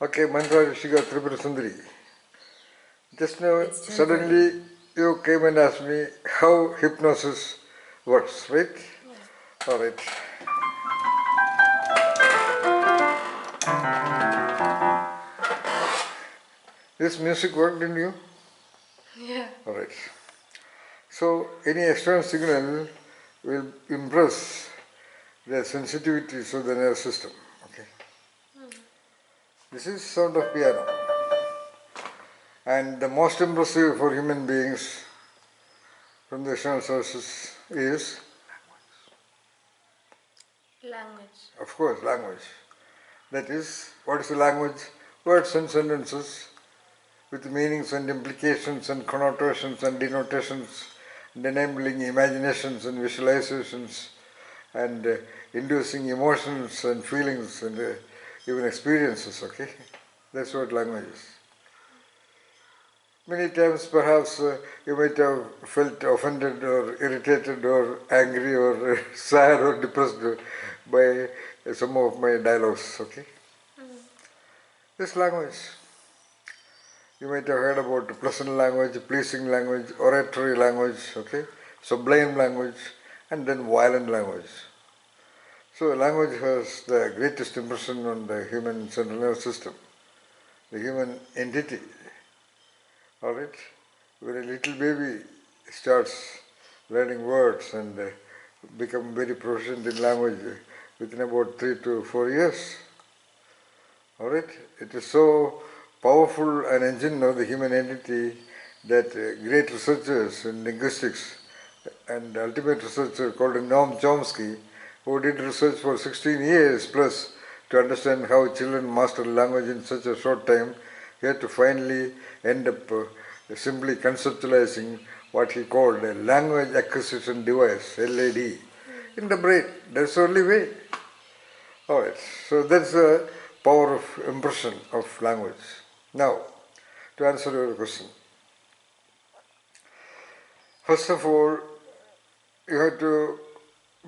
Okay, Mantra Rishiga Tripura Sundari. Just now, suddenly you came and asked me how hypnosis works, right? Yeah. Alright. This music worked in you? Yeah. Alright. So, any external signal will impress the sensitivities of the nervous system. Okay. This is sound of piano. And the most impressive for human beings from the external sources is? Language. Of course, language. That is, what is the language? Words and sentences with meanings and implications and connotations and denotations and enabling imaginations and visualizations and inducing emotions and feelings and even experiences, okay? That's what language is. Many times perhaps you might have felt offended or irritated or angry or sad or depressed by some of my dialogues, okay? This language. You might have heard about pleasant language, pleasing language, oratory language, okay? Sublime language, and then violent language. So language has the greatest impression on the human central nervous system, the human entity. Alright? When a little baby starts learning words and become very proficient in language within about 3 to 4 years. Alright? It is so powerful an engine of the human entity that great researchers in linguistics and ultimate researcher called Noam Chomsky, who did research for 16 years plus to understand how children master language in such a short time, he had to finally end up simply conceptualizing what he called a language acquisition device, LAD, in the brain. That's the only way. Alright, so that's the power of impression of language. Now, to answer your question. First of all, you have to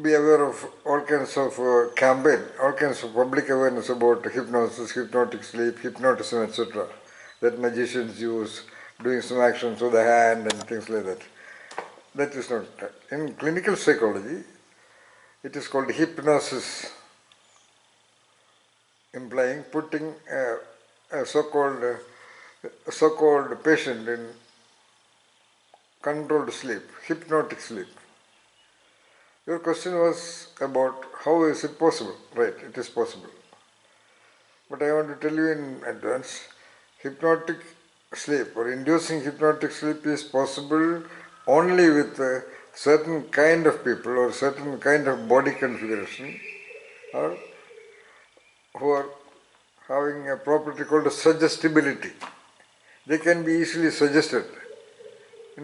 be aware of all kinds of campaign, all kinds of public awareness about hypnosis, hypnotic sleep, hypnotism, etc. that magicians use, doing some actions with the hand and things like that. That is not. In clinical psychology, it is called hypnosis, implying putting a so-called patient in controlled sleep, hypnotic sleep. Your question was about how is it possible? Right, it is possible. But I want to tell you in advance, hypnotic sleep or inducing hypnotic sleep is possible only with a certain kind of people or certain kind of body configuration or who are having a property called suggestibility. They can be easily suggested.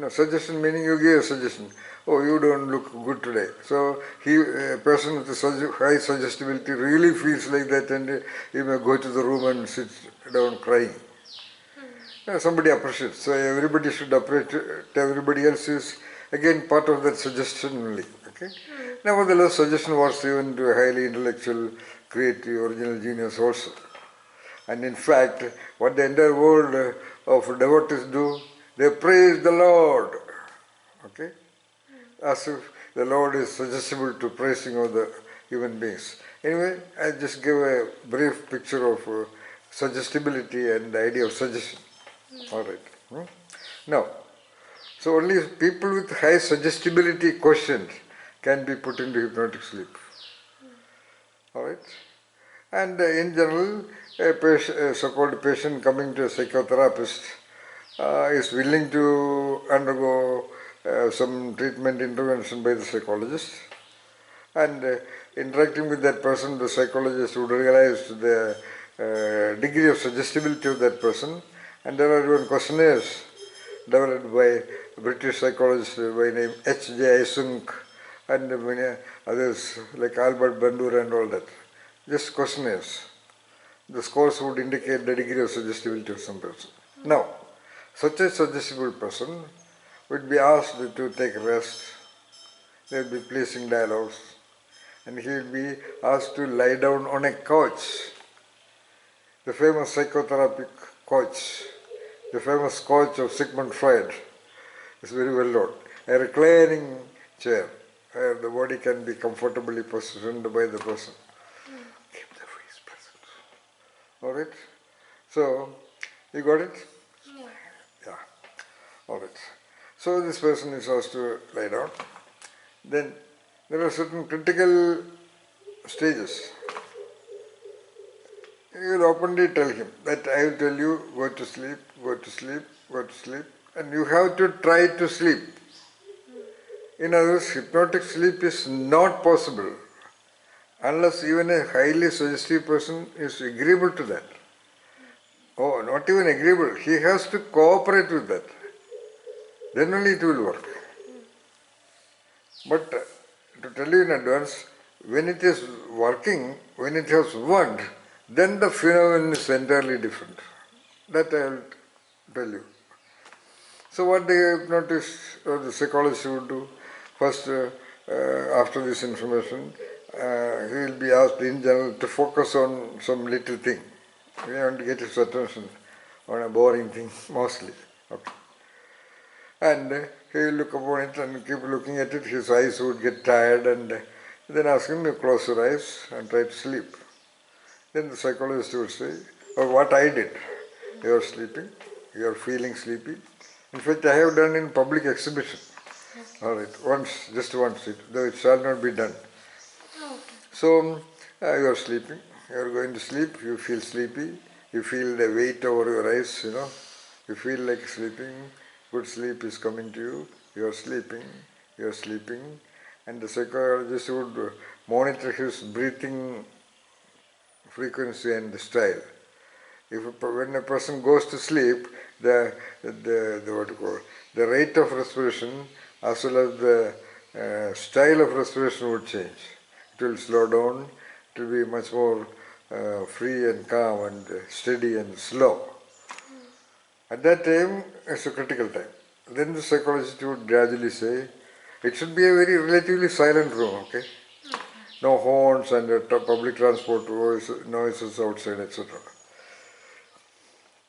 Suggestion meaning you give a suggestion. Oh, you don't look good today. So a person with high suggestibility really feels like that, and he may go to the room and sit down crying. Somebody appreciates. So everybody should appreciate everybody else is again part of that suggestion only. Okay? Nevertheless, suggestion was given to a highly intellectual, creative, original genius also. And in fact, what the entire world of devotees do, they praise the Lord. Okay? As if the Lord is suggestible to praising of the human beings. Anyway, I just gave a brief picture of suggestibility and the idea of suggestion. Alright. Now, so only people with high suggestibility quotient can be put into hypnotic sleep. Alright? And in general, a so-called patient coming to a psychotherapist is willing to undergo some treatment intervention by the psychologist, and interacting with that person, the psychologist would realize the degree of suggestibility of that person, and there are even questionnaires developed by a British psychologist by name H.J. Sunk and many others like Albert Bandura and all that. Just questionnaires. The scores would indicate the degree of suggestibility of some person. Now, such a suggestible person would be asked to take rest, there will be pleasing dialogues, and he will be asked to lie down on a couch the famous psychotherapy coach, the famous coach of Sigmund Freud, is very well known. A reclining chair where the body can be comfortably positioned by the person. Keep the face present. Alright? So, you got it? Yeah. Yeah. Alright. So this person is asked to lie down. Then there are certain critical stages. You will openly tell him that I will tell you, go to sleep, go to sleep, go to sleep, and you have to try to sleep. In other words, hypnotic sleep is not possible unless even a highly suggestive person is agreeable to that. Oh, not even agreeable, he has to cooperate with that. Then only it will work. But to tell you in advance, when it is working, when it has worked, then the phenomenon is entirely different. That I will tell you. So what the hypnotist or the psychologist would do, first after this information, he will be asked in general to focus on some little thing. We want to get his attention on a boring thing mostly. Okay. And he will look upon it and keep looking at it, his eyes would get tired, and then ask him to close your eyes and try to sleep. Then the psychologist would say, oh, what I did, you are sleeping, you are feeling sleepy. In fact, I have done in public exhibition. Alright, once, just once, though it shall not be done. Okay. So, you are sleeping, you are going to sleep, you feel sleepy, you feel the weight over your eyes, you feel like sleeping, good sleep is coming to you, you are sleeping, and the psychologist would monitor his breathing frequency and the style. When a person goes to sleep, the what you call the rate of respiration as well as the style of respiration would change. It will slow down. It will be much more free and calm and steady and slow. At that time, it's a critical time. Then the psychologist would gradually say, it should be a very relatively silent room, okay? No horns and public transport noises outside, etc.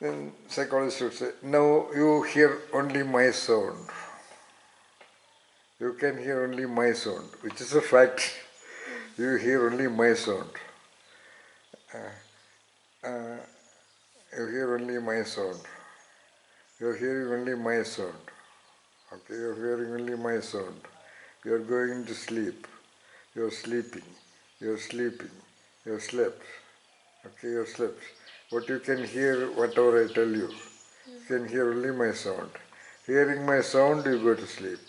Then psychologist would say, now you hear only my sound. You can hear only my sound, which is a fact. You hear only my sound. You hear only my sound. You are hearing only my sound. Okay, you are hearing only my sound. You are going to sleep. You are sleeping. You are sleeping. You have slept. Okay, you have slept. But you can hear whatever I tell you. You can hear only my sound. Hearing my sound, you go to sleep.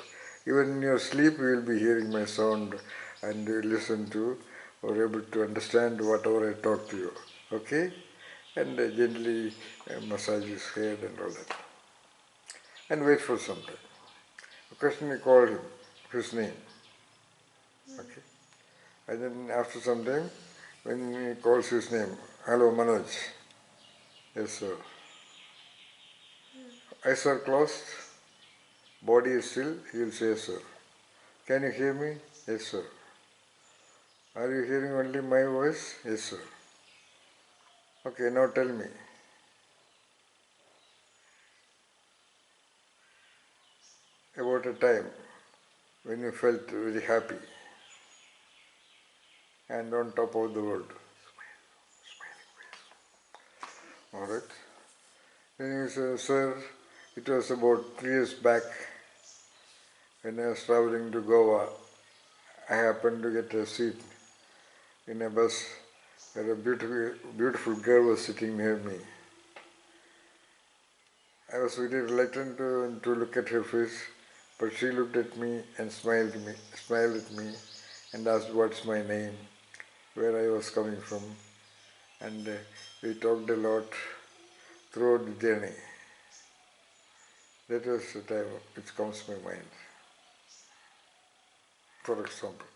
Even in your sleep, you will be hearing my sound and you listen to or able to understand whatever I talk to you. Okay? And gently massage his head and all that. And wait for some time. Occasionally call him, his name. Okay? And then after some time, when he calls his name, hello Manoj. Yes, sir. Eyes are closed, body is still, he will say, yes, sir. Can you hear me? Yes, sir. Are you hearing only my voice? Yes, sir. Okay, now tell me. About a time when you felt very happy and on top of the world. Alright. Then you say, sir, it was about 3 years back when I was traveling to Goa. I happened to get a seat in a bus where a beautiful girl was sitting near me. I was very reluctant to look at her face, but she looked at me and smiled at me and asked what's my name, where I was coming from, and we talked a lot throughout the journey. That was the time which comes to my mind, for example.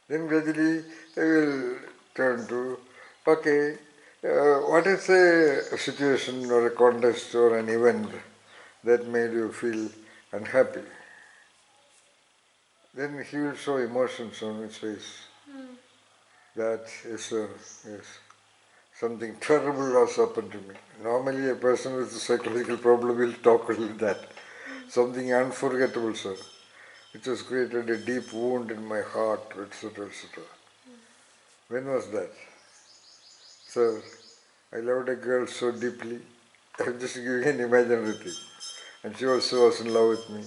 Then gradually I will turn to, okay, what is a situation or a context or an event that made you feel unhappy? Then he will show emotions on his face. That, yes sir, yes. something terrible has happened to me. Normally a person with a psychological problem will talk only that. Something unforgettable, sir, which has created a deep wound in my heart, etc., etc. When was that? Sir, I loved a girl so deeply. I'm just giving an imaginary thing. And she also was in love with me.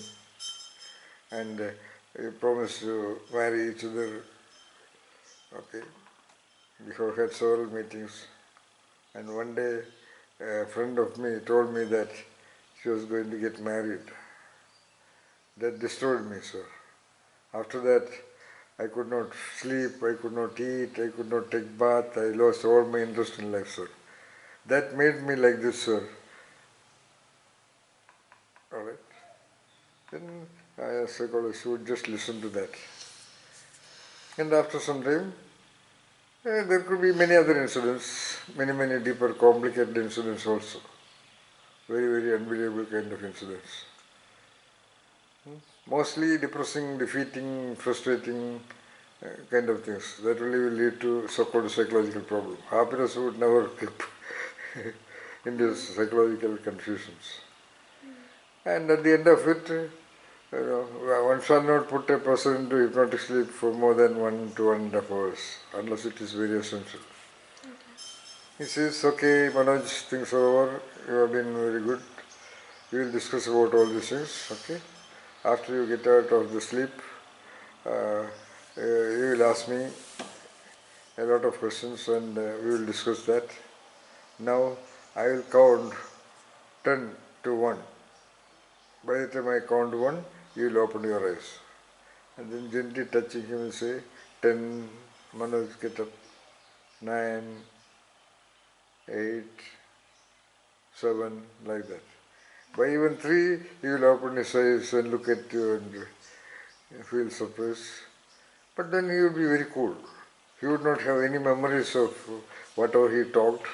And we promised to marry each other. Okay. We have had several meetings. And one day, a friend of me told me that she was going to get married. That disturbed me, sir. After that, I could not sleep, I could not eat, I could not take bath, I lost all my interest in life, sir. That made me like this, sir. Alright? Then I as a psychologist would just listen to that. And after some time, there could be many other incidents, many deeper, complicated incidents also. Very unbelievable kind of incidents. Mostly depressing, defeating, frustrating kind of things. That only will lead to so-called psychological problem. Happiness would never help in these psychological confusions. And at the end of it, one shall not put a person into hypnotic sleep for more than 1 to 1.5 hours, unless it is very essential. He says, okay, Manoj, things are over, you have been very good. We will discuss about all these things, okay? After you get out of the sleep, you will ask me a lot of questions and we will discuss that. Now, I will count 10 to 1. By the time I count 1, you will open your eyes. And then gently touching him and say, 10, Manoj, get up, 9, 8, 7, like that. By even 3, he will open his eyes and look at you and feel surprised. But then he would be very cool. He would not have any memories of whatever he talked.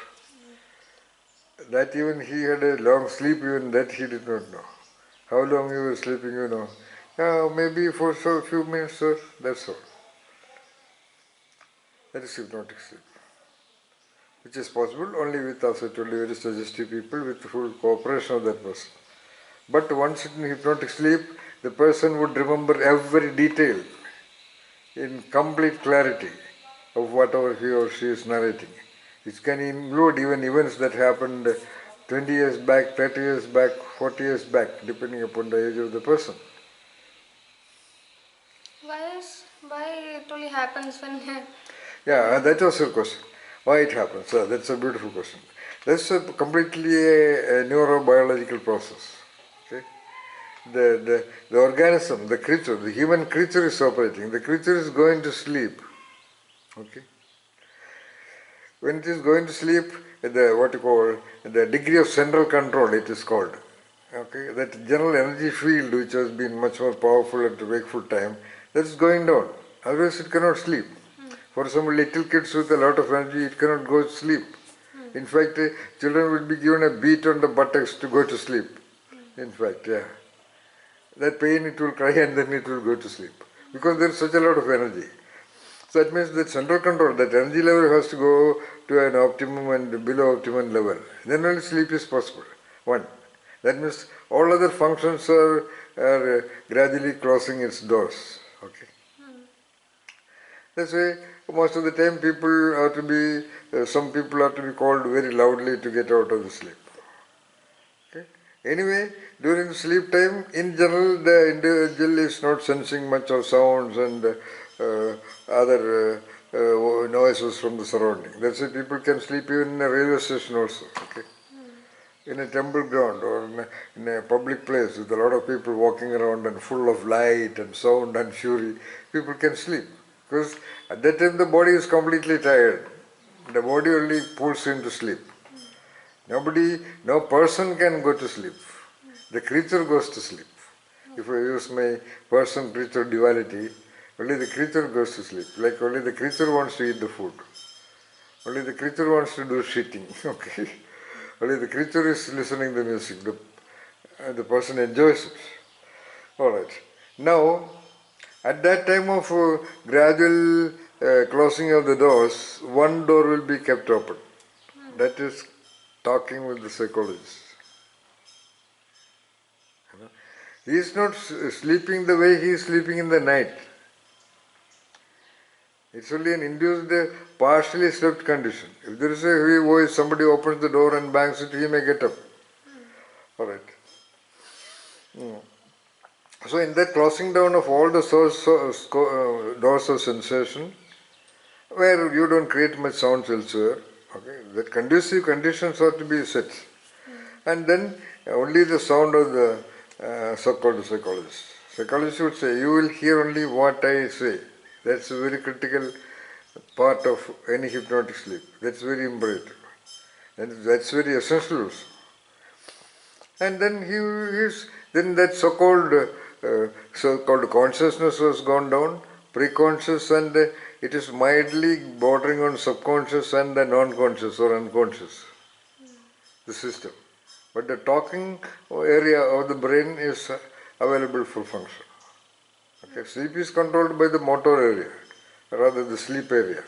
That even he had a long sleep, even that he did not know. How long he was sleeping, you know. Maybe for a few minutes, sir, that's all. That is hypnotic sleep. Which is possible only with, as I told you, very suggestive people with full cooperation of that person. But once in hypnotic sleep, the person would remember every detail in complete clarity of whatever he or she is narrating. It can include even events that happened 20 years back, 30 years back, 40 years back, depending upon the age of the person. Why it only happens when Yeah, that was your question. Why it happens? That's a beautiful question. That's completely a neurobiological process. Okay? The organism, the creature, the human creature is operating. The creature is going to sleep. Okay? When it is going to sleep, the degree of central control, it is called. Okay? That general energy field, which has been much more powerful at the wakeful time, that is going down. Otherwise, it cannot sleep. For example, little kids with a lot of energy, it cannot go to sleep. In fact, children will be given a beat on the buttocks to go to sleep. In fact, yeah. That pain, it will cry and then it will go to sleep. Because there is such a lot of energy. So that means that central control, that energy level has to go to an optimum and below optimum level. Then only sleep is possible. 1. That means all other functions are gradually closing its doors. Okay. That's why most of the time people have to be, some people have to be called very loudly to get out of the sleep. Okay. Anyway, during the sleep time, in general, the individual is not sensing much of sounds and other noises from the surrounding. That's why people can sleep even in a railway station also. Okay. In a temple ground or in a public place with a lot of people walking around and full of light and sound and fury, people can sleep. Because at that time the body is completely tired. The body only pulls into sleep. No person can go to sleep. The creature goes to sleep. If I use my person-creature duality, only the creature goes to sleep. Like only the creature wants to eat the food. Only the creature wants to do shitting. Okay. Only the creature is listening to the music. The person enjoys it. Alright. Now, at that time of gradual closing of the doors, one door will be kept open. that is talking with the psychologist. He is not sleeping the way he is sleeping in the night. It's only an induced, partially slept condition. If there is a heavy voice, somebody opens the door and bangs it, he may get up. Alright. So in that closing down of all the doors of sensation, where you don't create much sounds elsewhere, okay, that conducive conditions are to be set. And then only the sound of the so-called psychologist. Psychologist would say, you will hear only what I say. That's a very critical part of any hypnotic sleep. That's very imperative. And that's very essential also. And then then that so-called consciousness was gone down, pre-conscious, and it is mildly bordering on subconscious and the non-conscious or unconscious, the system. But the talking area of the brain is available for function. Okay, sleep is controlled by the motor area, rather the sleep area.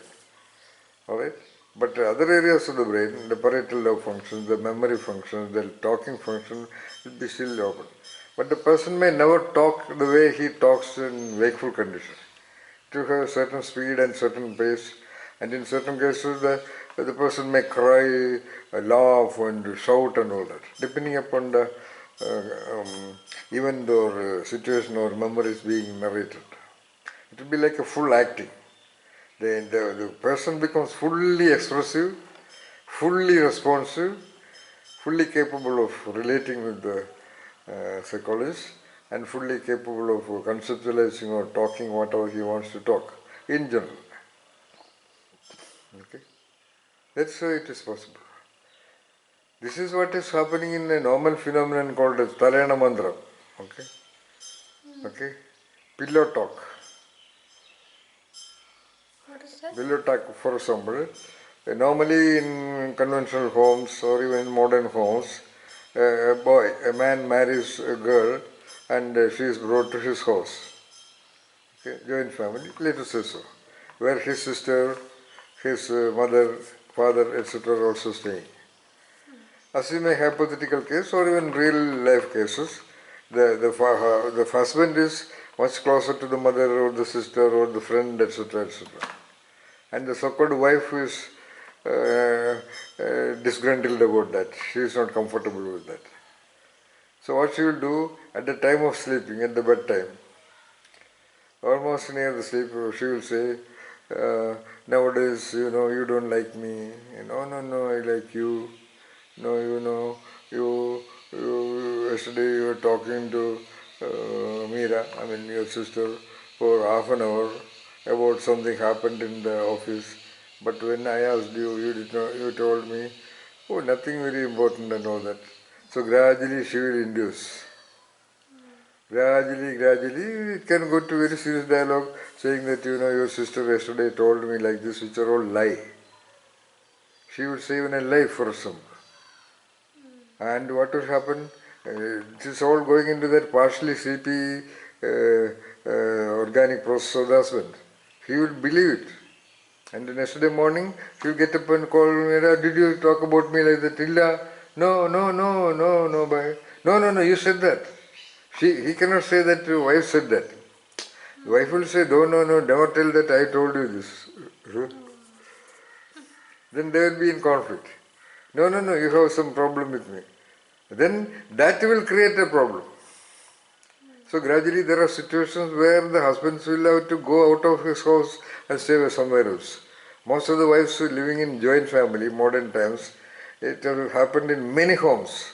Alright? But other areas of the brain, the parietal lobe functions, the memory functions, the talking function will be still open. But the person may never talk the way he talks in wakeful condition. To have a certain speed and certain pace, and in certain cases the person may cry, laugh and shout and all that, depending upon the event or situation or memories being narrated. It will be like a full acting. The person becomes fully expressive, fully responsive, fully capable of relating with the psychologist, and fully capable of conceptualizing or talking whatever he wants to talk in general. Okay? That's how it is possible. This is what is happening in a normal phenomenon called as Talayana Mantra. Okay? Okay? Pillow talk. What is that? Pillow talk, for example, normally in conventional homes or even in modern homes, a man marries a girl and she is brought to his house. Okay? Joint family, let us say so. Where his sister, his mother, father, etc. are also staying. Assume a hypothetical case or even real life cases, the husband is much closer to the mother or the sister or the friend, etc., etc. And the so-called wife is disgruntled about that. She is not comfortable with that. So what she will do at the time of sleeping, at the bedtime, almost near the sleep, she will say, nowadays, you don't like me. No, I like you. No, yesterday you were talking to Meera, your sister, for half an hour about something happened in the office. But when I asked you, you told me, oh, nothing very important and all that. So gradually she will induce. Gradually, it can go to very serious dialogue saying that, your sister yesterday told me like this, which are all lie. She would say even a lie for some. And what will happen? It is all going into that partially sleepy organic process of the husband. He will believe it. And the next day morning, he will get up and call me, did you talk about me like that? Illa? No, bhai. No, you said that. He cannot say that your wife said that. The wife will say, no, never tell that I told you this. Then they will be in conflict. No, you have some problem with me. Then that will create a problem. So gradually there are situations where the husbands will have to go out of his house and stay somewhere else. Most of the wives living in joint family, modern times, it has happened in many homes,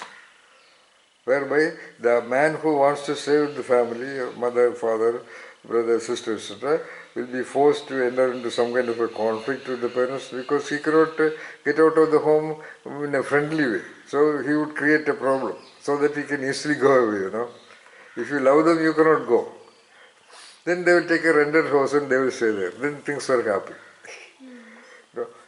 whereby the man who wants to stay with the family, mother, father, brother, sister, etc., will be forced to enter into some kind of a conflict with the parents because he cannot get out of the home in a friendly way. So he would create a problem so that he can easily go away, If you love them, you cannot go. Then they will take a rented house and they will stay there. Then things are happy.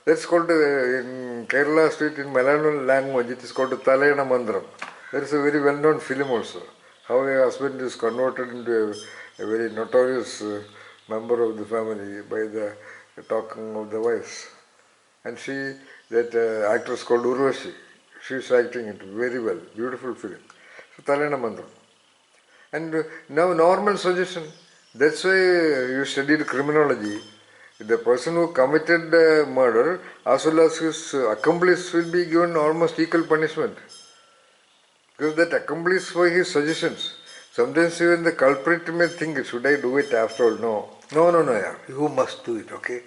That's called, in Kerala street, in Malayalam language, it is called Talayana Mandram. There is a very well-known film also. How a husband is converted into a very notorious member of the family by the talking of the wives. And that actress called Urvashi, she is acting it very well, beautiful film. So Talena Mandram. And now normal suggestion, that's why you studied criminology. The person who committed the murder as well as his accomplice will be given almost equal punishment. Because that accomplice for his suggestions. Sometimes even the culprit may think, should I do it after all? No. No, yeah. You must do it, okay?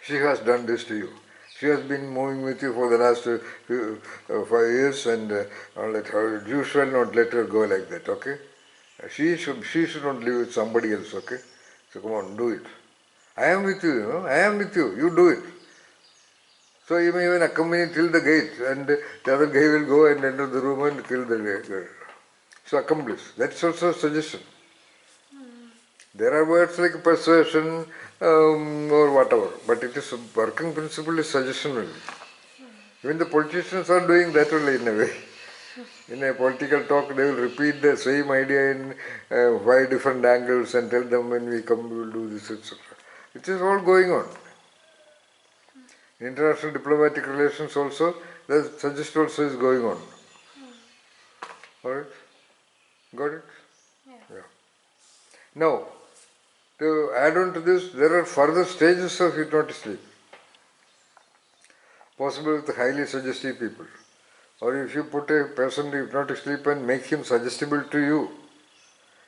She has done this to you. She has been moving with you for the last 5 years and let her, you shall not let her go like that, okay? She should not live with somebody else, okay? So come on, do it. I am with you, I am with you. You do it. So you may even accompany till the gate and the other guy will go and enter the room and kill the girl. So accomplice. That's also a suggestion. There are words like persuasion or whatever, but it is working principle is suggestion only. Even the politicians are doing that only in a way. In a political talk, they will repeat the same idea in 5 different angles and tell them when we come we will do this, etc. It is all going on. In international diplomatic relations also, the suggestion also is going on. Alright? Got it? Yeah. Now, to add on to this, there are further stages of hypnotic sleep. Possible with highly suggestive people. Or if you put a person in hypnotic sleep and make him suggestible to you.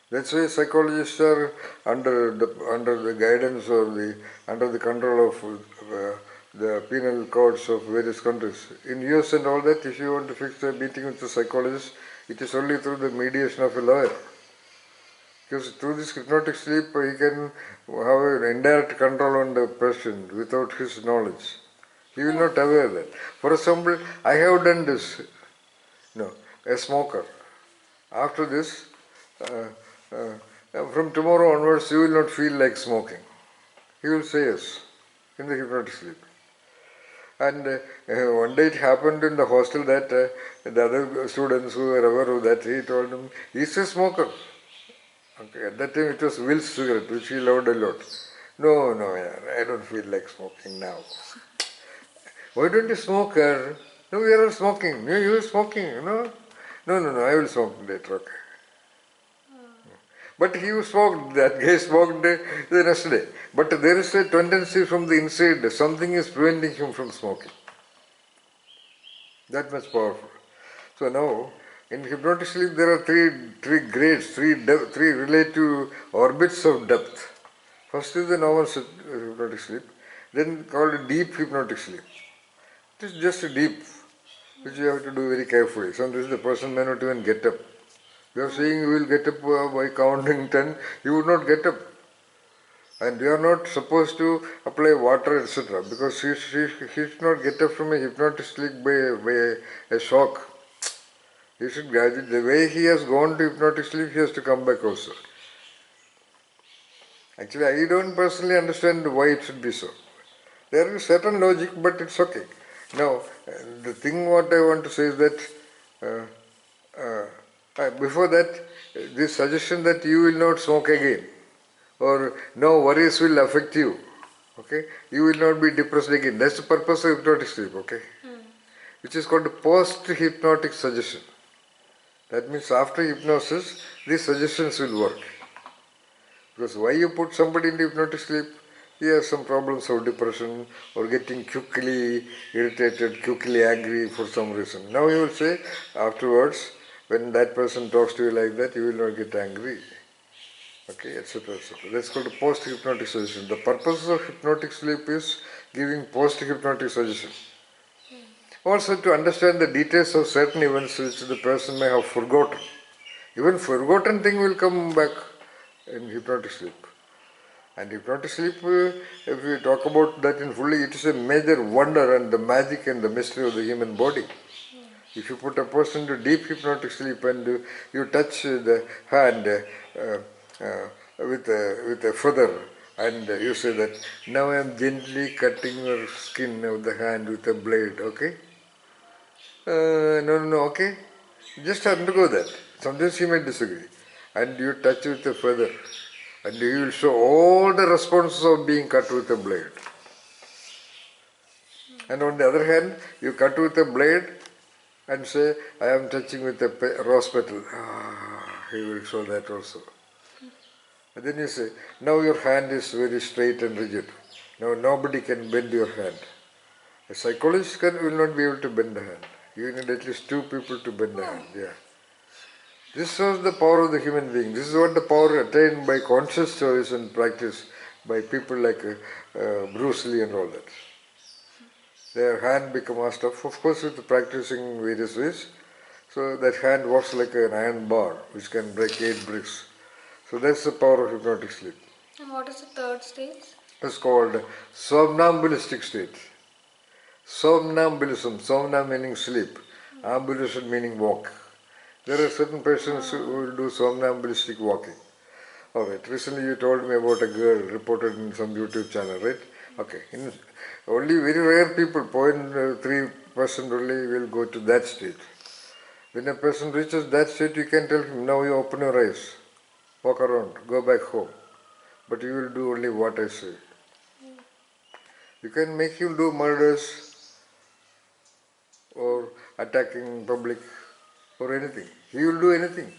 That's why psychologists are under the guidance or under the control of the penal codes of various countries. In US and all that, if you want to fix a meeting with a psychologist, it is only through the mediation of a lawyer. Because through this hypnotic sleep, he can have an indirect control on the person without his knowledge. He will not aware that. For example, I have done this. No, a smoker. After this, from tomorrow onwards, you will not feel like smoking. He will say yes in the hypnotic sleep. And one day it happened in the hostel that the other students who were aware of that, he told him, he's a smoker. Okay, at that time it was Will's cigarette, which he loved a lot. No, I don't feel like smoking now. Why don't you smoke? No, we are all smoking. No, you are smoking, No, I will smoke later, okay. But he smoked, that guy smoked the next day. But there is a tendency from the inside, something is preventing him from smoking. That much powerful. So now, in hypnotic sleep, there are three grades, three relative orbits of depth. First is the normal hypnotic sleep, then called deep hypnotic sleep. It is just a deep, which you have to do very carefully. Sometimes the person may not even get up. You are saying you will get up by counting 10, you would not get up. And you are not supposed to apply water, etc. Because he should not get up from a hypnotic sleep by a shock. He should graduate. The way he has gone to hypnotic sleep, he has to come back also. Actually, I don't personally understand why it should be so. There is certain logic, but it's okay. Now, the thing what I want to say is that before that, this suggestion that you will not smoke again, or no worries will affect you, okay? You will not be depressed again. That's the purpose of hypnotic sleep, okay? Which is called post-hypnotic suggestion. That means after hypnosis, these suggestions will work. Because why you put somebody in hypnotic sleep? He has some problems of depression or getting quickly irritated, quickly angry for some reason. Now you will say afterwards, when that person talks to you like that, you will not get angry. Okay, etc. etc. That's called post-hypnotic suggestion. The purpose of hypnotic sleep is giving post-hypnotic suggestion. Also to understand the details of certain events which the person may have forgotten. Even forgotten thing will come back in hypnotic sleep. And hypnotic sleep, if we talk about that in fully, it is a major wonder and the magic and the mystery of the human body. If you put a person to deep hypnotic sleep and you touch the hand with a feather and you say that, now I am gently cutting your skin of the hand with a blade, okay? No, okay? Just undergo that. Sometimes you may disagree. And you touch with a feather. And you will show all the responses of being cut with a blade. And on the other hand, you cut with a blade and say, I am touching with a rose petal. He will show that also. And then you say, now your hand is very straight and rigid. Now nobody can bend your hand. A psychologist will not be able to bend the hand. You need at least two people to bend the hand. Yeah. This was the power of the human being. This is what the power attained by conscious choice and practice by people like Bruce Lee and all that. Their hand became master, of course with practicing various ways. So that hand was like an iron bar which can break 8 bricks. So that's the power of hypnotic sleep. And what is the third stage? It's called somnambulistic state. Somnambulism, somna meaning sleep, ambulation meaning walk. There are certain persons who will do somnambulistic walking. Alright, recently you told me about a girl reported in some YouTube channel, right? Okay, only very rare people, 0.3% only will go to that state. When a person reaches that state, you can tell him, now you open your eyes, walk around, go back home. But you will do only what I say. You can make him do murders or attacking public or anything. He will do anything.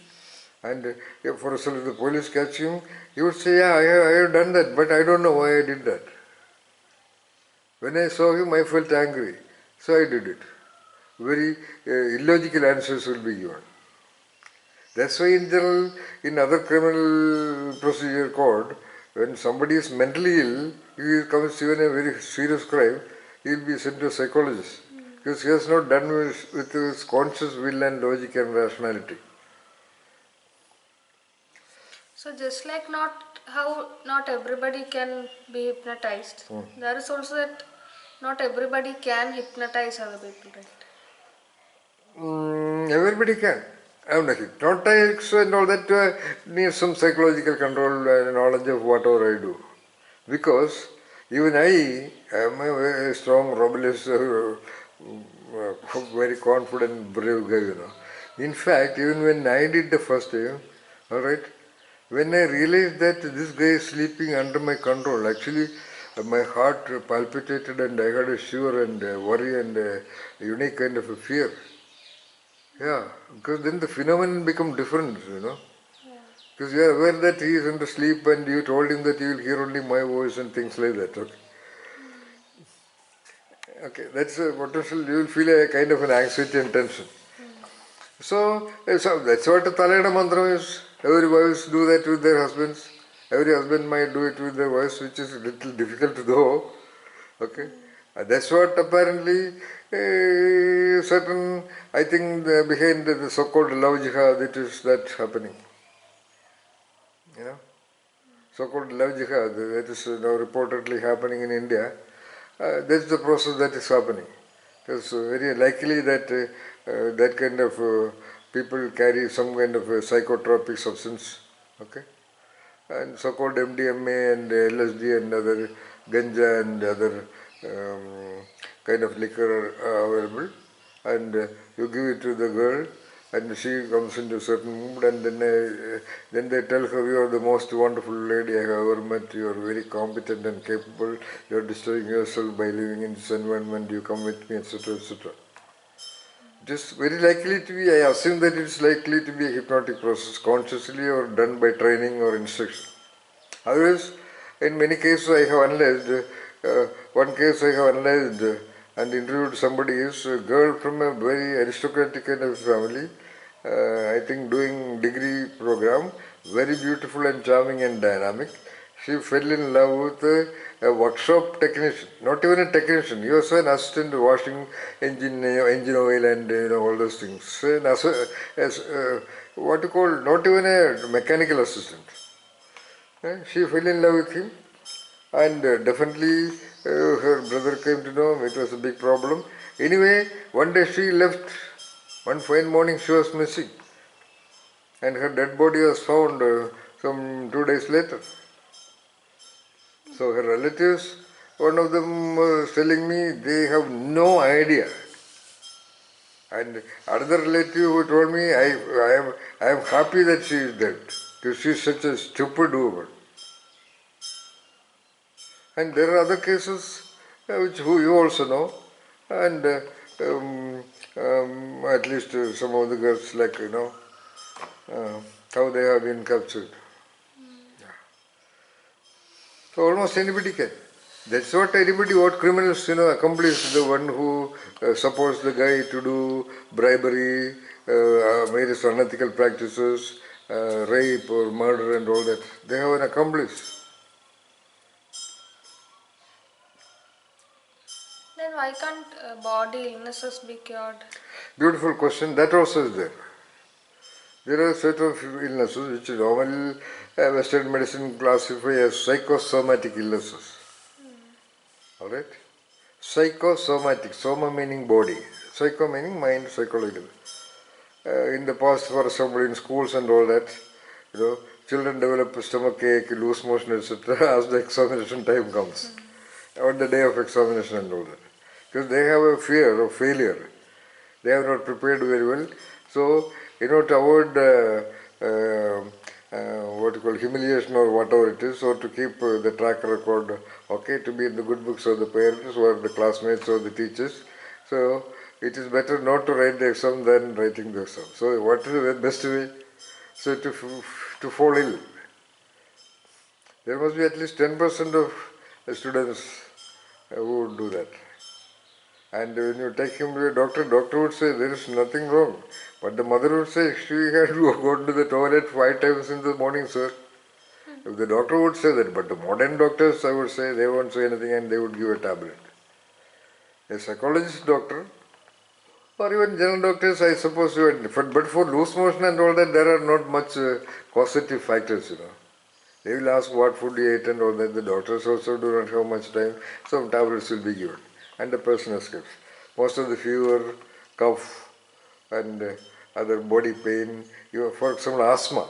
And if for example the police catch him, he would say, yeah, I have done that, but I don't know why I did that. When I saw him, I felt angry, so I did it. Very illogical answers will be given. That's why in general, in other criminal procedure code, when somebody is mentally ill, he commits even a very serious crime, he will be sent to a psychologist. Because he has not done with his conscious will and logic and rationality. So just like not everybody can be hypnotized, there is also that not everybody can hypnotize other people, right? Everybody can. I mean, hypnotics and all that needs some psychological control and knowledge of whatever I do. Because even I am a very strong, robust, very confident, brave guy, In fact, even when I did the first time, alright, when I realized that this guy is sleeping under my control, actually my heart palpitated and I had a shiver and a worry and a unique kind of a fear. Yeah, because then the phenomenon become different, Because you are aware that he is under sleep and you told him that you will hear only my voice and things like that, okay? Okay, that's a potential, you will feel a kind of an anxiety and tension. So that's what the Talayana mantra is. Every wives do that with their husbands. Every husband might do it with their wives, which is a little difficult to do. Okay, that's what apparently certain, I think behind the so-called love jihad, it is that happening. So-called love jihad, that is now reportedly happening in India. That's the process that is happening. It's very likely that that kind of people carry some kind of a psychotropic substance, okay, and so-called MDMA and LSD and other ganja and other kind of liquor are available, and you give it to the girl, and she comes into a certain mood, and then they tell her, you are the most wonderful lady I have ever met, you are very competent and capable, you are destroying yourself by living in this environment, you come with me, etc., etc. It is very likely to be, I assume that it is likely to be a hypnotic process, consciously or done by training or instruction. Otherwise, in many cases I have analyzed, one case I have analyzed and interviewed somebody is a girl from a very aristocratic kind of family, I think doing degree program, very beautiful and charming and dynamic. She fell in love with a workshop technician, not even a technician, he was an assistant washing engine, engine oil and all those things. What you call, not even a mechanical assistant. She fell in love with him, and definitely her brother came to know it was a big problem. Anyway, one day she left. One fine morning she was missing, and her dead body was found some 2 days later. So her relatives, one of them was telling me they have no idea. And another relative who told me, I am happy that she is dead, because she is such a stupid woman. And there are other cases which you also know. and at least some of the girls like uh, how they have been captured. So almost anybody can. That's what anybody, what criminals accomplish. The one who supports the guy to do bribery, various unethical practices, rape or murder and all that. They have an accomplice. Then why can't body illnesses be cured? Beautiful question. That also is there. There are set of illnesses which normal Western medicine classify as psychosomatic illnesses. Alright? Psychosomatic, soma meaning body, psycho meaning mind, psychological. In the past, for example, in schools and all that, children develop stomach ache, loose motion, etc. as the examination time comes, on the day of examination and all that. Because they have a fear of failure. They have not prepared very well. So, to avoid what you call humiliation or whatever it is, or to keep the track record, okay, to be in the good books of the parents or the classmates or the teachers. So, it is better not to write the exam than writing the exam. So, what is the best way? So, to fall ill. There must be at least 10% of students who would do that. And when you take him to a doctor would say there is nothing wrong. But the mother would say she had to go to the toilet 5 times in the morning, sir. If the doctor would say that, but the modern doctors, I would say, they won't say anything and they would give a tablet. A psychologist doctor, or even general doctors, I suppose, but for loose motion and all that, there are not much causative factors, They will ask what food you ate and all that. The doctors also do not have much time. Some tablets will be given and the person escapes. Most of the fever, cough and other body pain, for example asthma,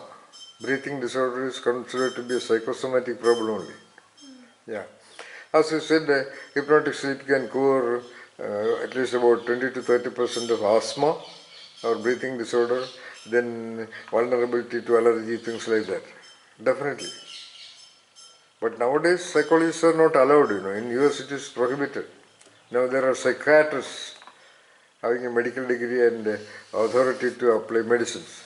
breathing disorder is considered to be a psychosomatic problem only. Yeah. As you said, hypnotic sleep can cure at least about 20 to 30% of asthma or breathing disorder, then vulnerability to allergy, things like that. Definitely. But nowadays psychologists are not allowed, In US it is prohibited. Now there are psychiatrists having a medical degree and authority to apply medicines.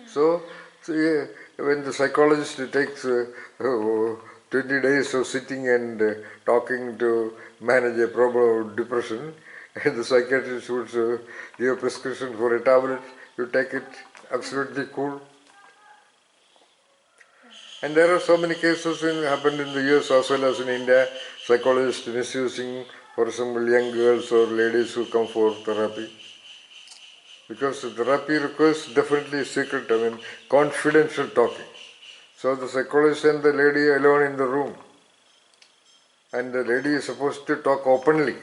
So yeah, when the psychologist takes 20 days of sitting and talking to manage a problem of depression, and the psychiatrist would give a prescription for a tablet, you take it, absolutely cool. And there are so many cases happened in the US as well as in India, psychologists misusing, for example, young girls or ladies who come for therapy. Because therapy requires definitely secret, confidential talking. So the psychologist and the lady alone in the room. And the lady is supposed to talk openly.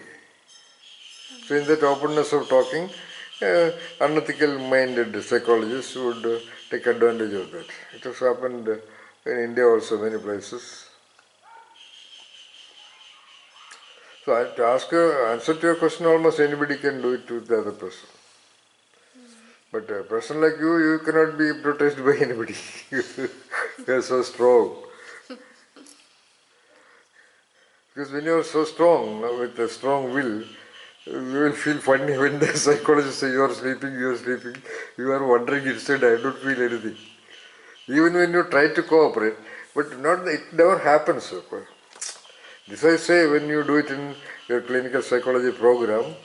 So in that openness of talking, unethical minded psychologists would take advantage of that. It has happened in India also, many places. So to answer to your question, almost anybody can do it to the other person. But a person like you cannot be hypnotized by anybody. You are so strong. Because when you are so strong, with a strong will, you will feel funny when the psychologist says you are sleeping, you are sleeping. You are wondering instead, I don't feel anything. Even when you try to cooperate, but it never happens. This I say when you do it in your clinical psychology program,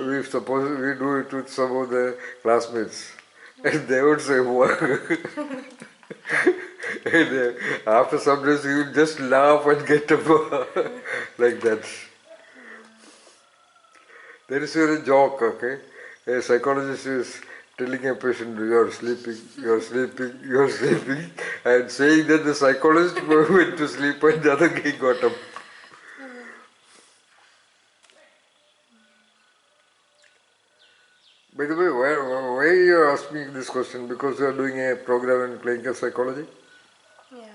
we suppose we do it with some of the classmates. And they would say, what? And after some days you would just laugh and get up like that. There is a joke, okay? A psychologist is telling a patient, you are sleeping, you are sleeping, you are sleeping, and saying that the psychologist went to sleep and the other guy got up. By the way, why you are asking this question? Because you are doing a program in clinical psychology? Yeah.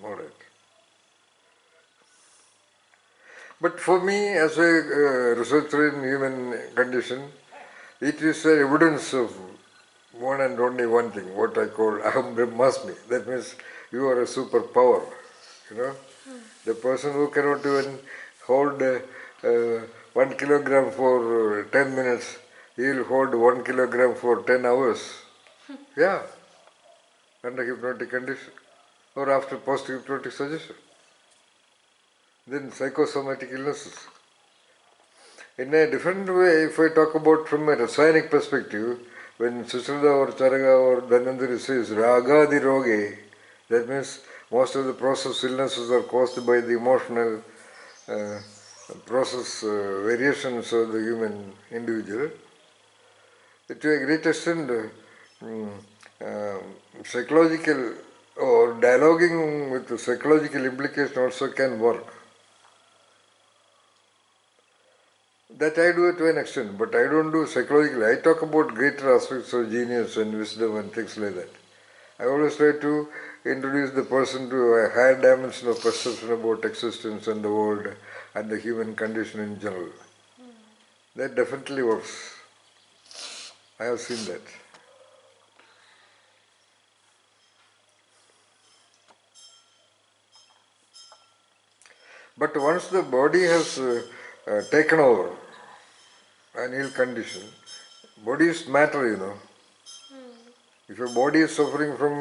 All right. But for me, as a researcher in human condition, it is evidence of one and only one thing, what I call aham brahmasmi. That means you are a superpower, The person who cannot even hold 1 kilogram for 10 minutes, he will hold 1 kilogram for 10 hours. Yeah, under hypnotic condition or after post-hypnotic suggestion. Then psychosomatic illnesses. In a different way, if I talk about from a Rasayanic perspective, when Sushruta or Charaka or Dhanvantari says Ragadi Roge, that means most of the process illnesses are caused by the emotional uh, process variations of the human individual. To a great extent, mm, psychological or dialoguing with the psychological implication also can work. That I do to an extent, but I don't do psychologically. I talk about greater aspects of genius and wisdom and things like that. I always try to introduce the person to a higher dimension of perception about existence and the world and the human condition in general. That definitely works. I have seen that. But once the body has taken over an ill condition, body is matter. If your body is suffering from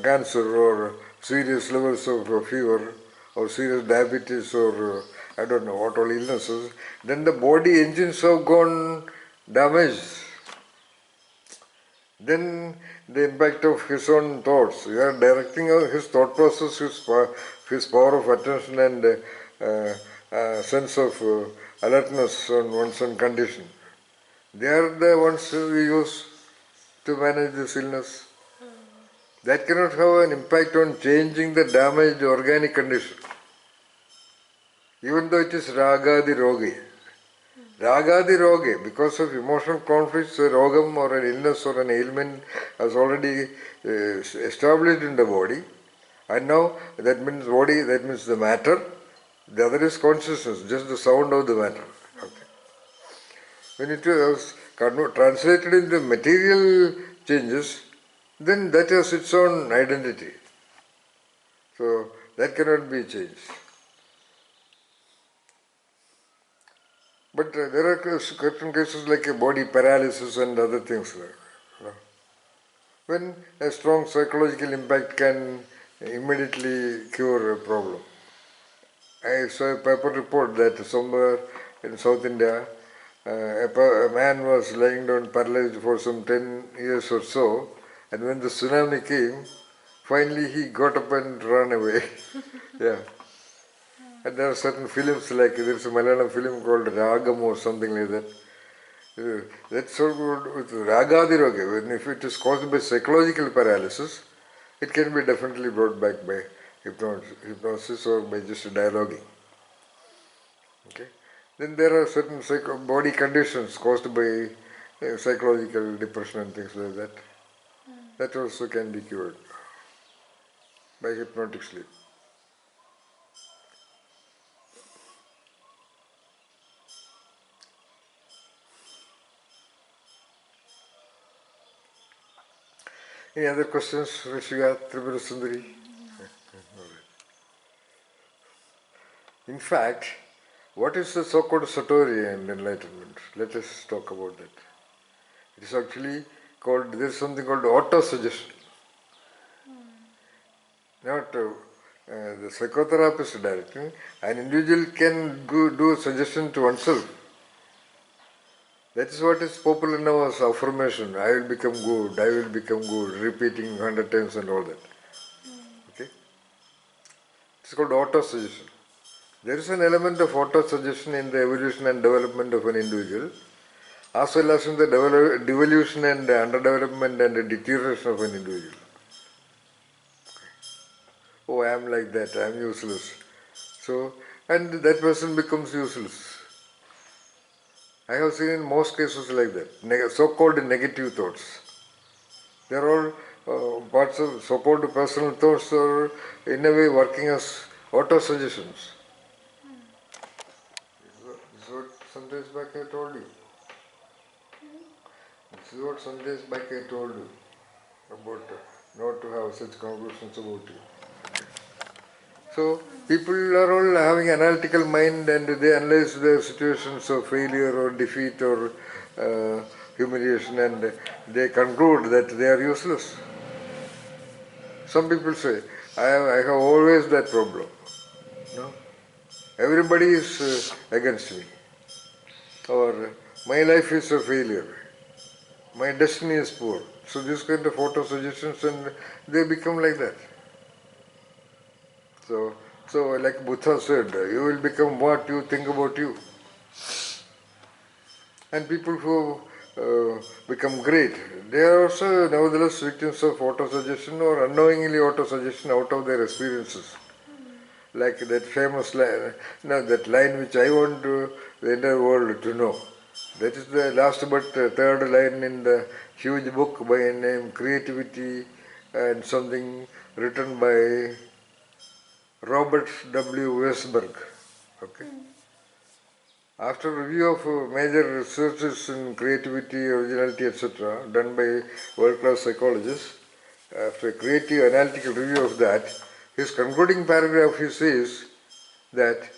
cancer or serious levels of fever or serious diabetes or I don't know what all illnesses, then the body engines have gone damaged. Then the impact of his own thoughts. You are directing his thought process, his power of attention and sense of alertness on one's own condition. They are the ones we use to manage this illness. That cannot have an impact on changing the damaged organic condition. Even though it is ragadi rogi. Ragadi rogi, because of emotional conflicts, a rogam or an illness or an ailment has already established in the body. And now that means body, that means the matter. The other is consciousness, just the sound of the matter. Okay. When it was translated into material changes, then that has its own identity. So that cannot be changed. But there are certain cases like a body paralysis and other things. When a strong psychological impact can immediately cure a problem. I saw a paper report that somewhere in South India, a man was lying down paralyzed for some 10 years or so, and when the tsunami came, finally he got up and ran away. Yeah. And there are certain films like there's a Malayalam film called Ragam or something like that. That's so good with Ragadiroga. When if it is caused by psychological paralysis, it can be definitely brought back by hypnosis or by just dialoguing. Okay. Then there are certain body conditions caused by psychological depression and things like that. That also can be cured by hypnotic sleep. Any other questions, Rishika, Tripura Sundari? In fact, what is the so-called Satori and enlightenment? Let us talk about that. It is actually called, there is something called auto-suggestion. Not the psychotherapist directing. An individual can do suggestion to oneself. That is what is popular now as affirmation. I will become good, I will become good, repeating 100 times and all that. Okay? It's called auto-suggestion. There is an element of auto-suggestion in the evolution and development of an individual, as well as in the devolution and underdevelopment and the deterioration of an individual. Oh, I am like that, I am useless. So, and that person becomes useless. I have seen in most cases like that, so-called negative thoughts. They are all parts of so-called personal thoughts are in a way working as auto-suggestions. This is what some days back I told you. This is what some days back I told you about not to have such conclusions about you. So people are all having analytical mind and they analyze their situations of failure or defeat or humiliation and they conclude that they are useless. Some people say, I have always that problem. No? Everybody is against me. Or my life is a failure. My destiny is poor. So this kind of auto suggestions and they become like that. So, so like Buddha said, you will become what you think about you. And people who become great, they are also nevertheless victims of auto-suggestion or unknowingly auto-suggestion out of their experiences. Like that famous line, that line which I want the entire world to know. That is the last but third line in the huge book by name Creativity and something written by Robert W. Westberg. Okay. After review of major researches in creativity, originality, etc., done by world-class psychologists, after a creative analytical review of that, his concluding paragraph he says that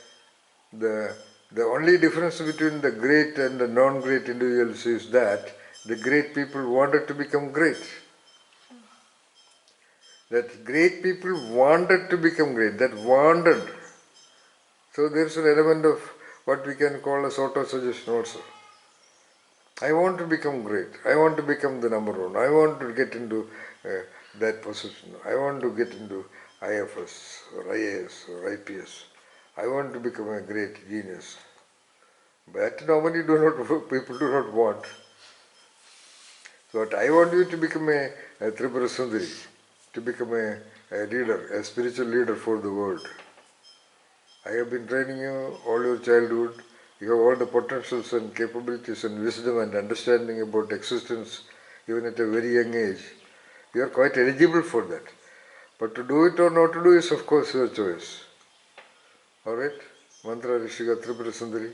the only difference between the great and the non-great individuals is that the great people wanted to become great. That great people wanted to become great, that wanted. So there is an element of what we can call as auto-suggestion also. I want to become great. I want to become the number one. I want to get into that position. I want to get into IFS or IAS or IPS. I want to become a great genius. But normally people do not want. So I want you to become a Tripura Sundari, to become a leader, a spiritual leader for the world. I have been training you all your childhood. You have all the potentials and capabilities and wisdom and understanding about existence even at a very young age. You are quite eligible for that. But to do it or not to do is of course your choice. Alright? Mantra Rishika Tripura Sundari?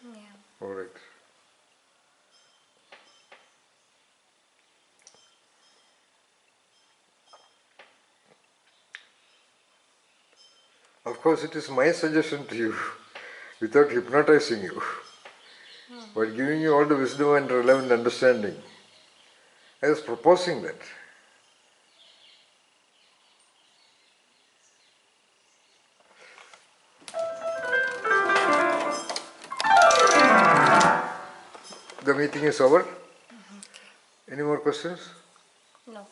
Yeah. Alright. Of course it is my suggestion to you without hypnotizing you, but giving you all the wisdom and relevant understanding. I was proposing that. The meeting is over. Okay. Any more questions? No.